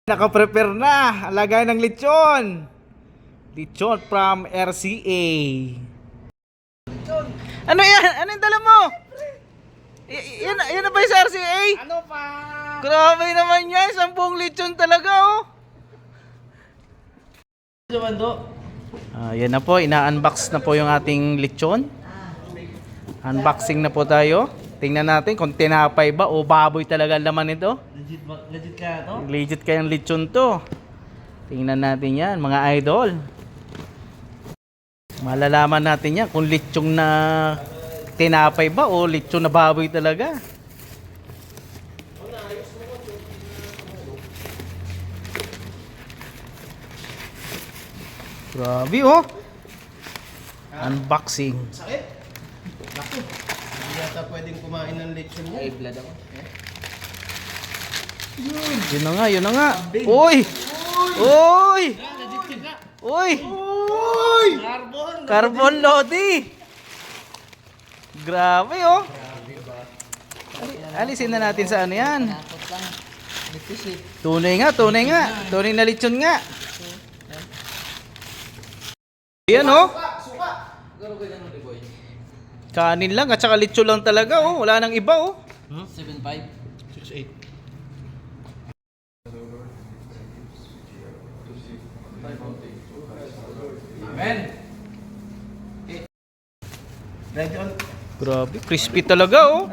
Naka-prepare na. Lagay ng lechon. Lechon from RCA. Ano yan? Ano yung dala mo? Yan na ba yung sa RCA? Ano pa? Grabe naman yan. 10 lechon talaga oh. Yan na po. Ina-unbox na po yung ating lechon. Unboxing na po tayo. Tingnan natin kung tinapay ba o baboy talaga ang laman nito. Legit kaya to? Legit kayang lechon to. Tingnan natin yan mga idol. Malalaman natin yan kung lechong na tinapay ba o lechong na baboy talaga. Grabe oh. Unboxing. Sakit? Laki. Hindi yata pwedeng kumain ng lechon niya. Ay, blood ako. Yun na nga, yun na nga. Uy! Uy! Uy! Uy! Carbon! Carbon Lodi! Grabe oh! Alisin na natin sa ano yan. Tunay nga, tunay nga. Tunay na lechon nga. Ayan oh. Kanin lang at saka lechon lang talaga oh. Wala nang iba oh. 7.5? 6.8. Amen. Ready on. Grabe, crispy talaga oh.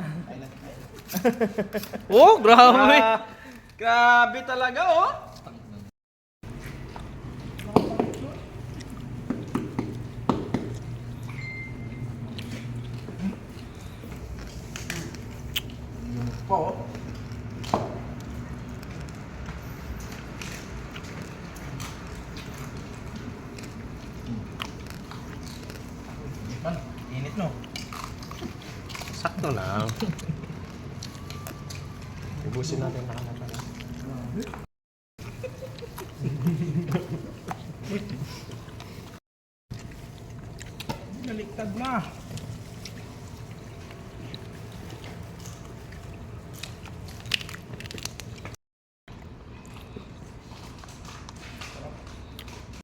Oh, grabe. Grabe talaga oh. Po. Init no. Sakto lang. Ubusin natin na kanata. Naliktad na.